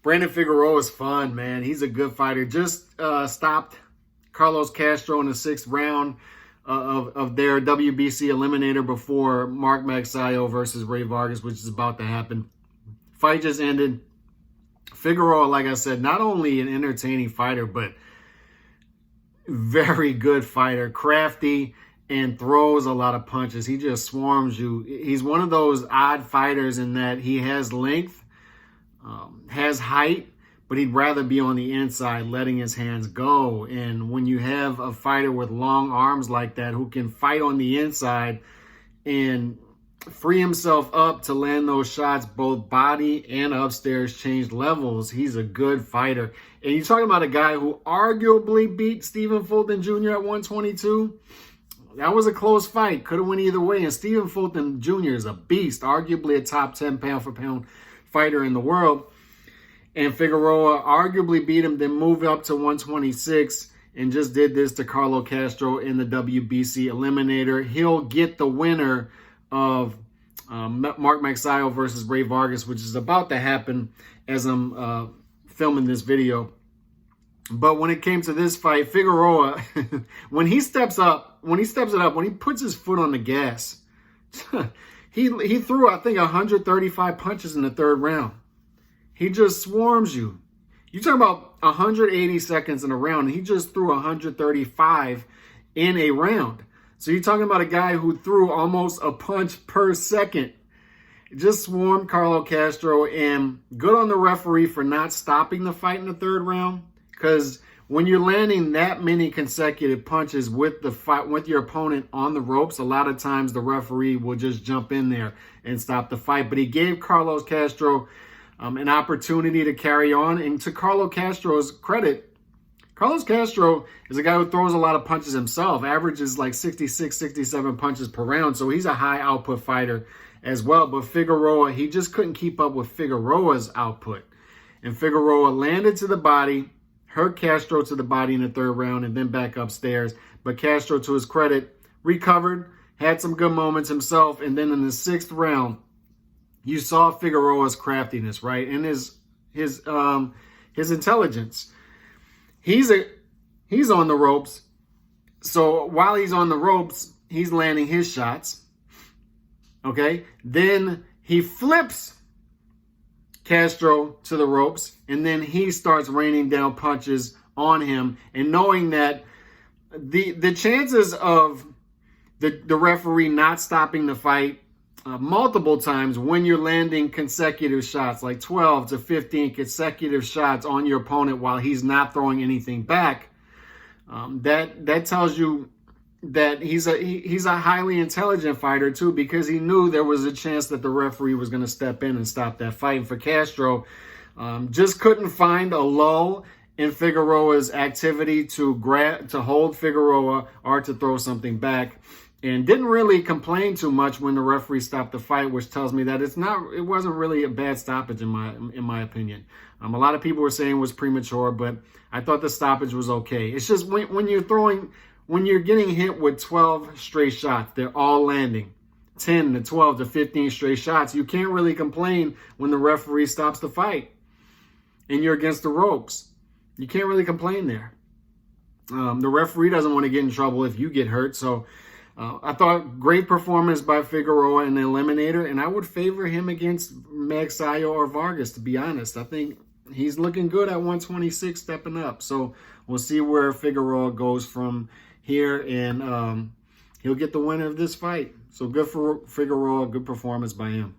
Brandon Figueroa is fun, man. He's a good fighter. Just stopped Carlos Castro in the 6th round of their WBC eliminator before Mark Magsayo versus Ray Vargas, which is about to happen. Fight just ended. Figueroa, like I said, not only an entertaining fighter, but very good fighter, crafty, and throws a lot of punches. He just swarms you. He's one of those odd fighters in that he has length, has height, but he'd rather be on the inside, letting his hands go. And when you have a fighter with long arms like that who can fight on the inside and free himself up to land those shots, both body and upstairs, changed levels, he's a good fighter. And you're talking about a guy who arguably beat Stephen Fulton Jr. at 122. That was a close fight. Could have went either way. And Stephen Fulton Jr. is a beast, arguably a top 10 pound-for-pound fighter in the world. And Figueroa arguably beat him, then moved up to 126 and just did this to Carlos Castro in the WBC eliminator. He'll get the winner of Mark Magsayo versus Ray Vargas, which is about to happen as I'm filming this video. But when it came to this fight, Figueroa, when he steps it up, when he puts his foot on the gas, he threw, I think, 135 punches in the 3rd round. He just swarms you. You're talking about 180 seconds in a round. He just threw 135 in a round. So you're talking about a guy who threw almost a punch per second. Just swarmed Carlos Castro, and good on the referee for not stopping the fight in the 3rd round. Because when you're landing that many consecutive punches with the fight, with your opponent on the ropes, a lot of times the referee will just jump in there and stop the fight. But he gave Carlos Castro an opportunity to carry on. And to Carlos Castro's credit, Carlos Castro is a guy who throws a lot of punches himself, averages like 66, 67 punches per round. So he's a high output fighter as well. But Figueroa, he just couldn't keep up with Figueroa's output. And Figueroa landed to the body, hurt Castro to the body in the 3rd round, and then back upstairs. But Castro, to his credit, recovered, had some good moments himself. And then in the 6th round, you saw Figueroa's craftiness, right? And his intelligence. He's on the ropes. So while he's on the ropes, he's landing his shots. Okay? Then he flips Castro to the ropes, and then he starts raining down punches on him. And knowing that the chances of the referee not stopping the fight multiple times when you're landing consecutive shots, like 12 to 15 consecutive shots on your opponent while he's not throwing anything back, that tells you that he's a highly intelligent fighter too, because he knew there was a chance that the referee was going to step in and stop that fight. And for Castro, just couldn't find a lull in Figueroa's activity to hold Figueroa or to throw something back. And didn't really complain too much when the referee stopped the fight, which tells me that it wasn't really a bad stoppage in my opinion. A lot of people were saying it was premature, but I thought the stoppage was okay. It's just when you're getting hit with 12 straight shots, they're all landing 10 to 12 to 15 straight shots. You can't really complain when the referee stops the fight and you're against the ropes. You can't really complain there. The referee doesn't want to get in trouble if you get hurt, so. I thought great performance by Figueroa in the eliminator, and I would favor him against Magsayo or Vargas, to be honest. I think he's looking good at 126, stepping up. So we'll see where Figueroa goes from here, and he'll get the winner of this fight. So good for Figueroa, good performance by him.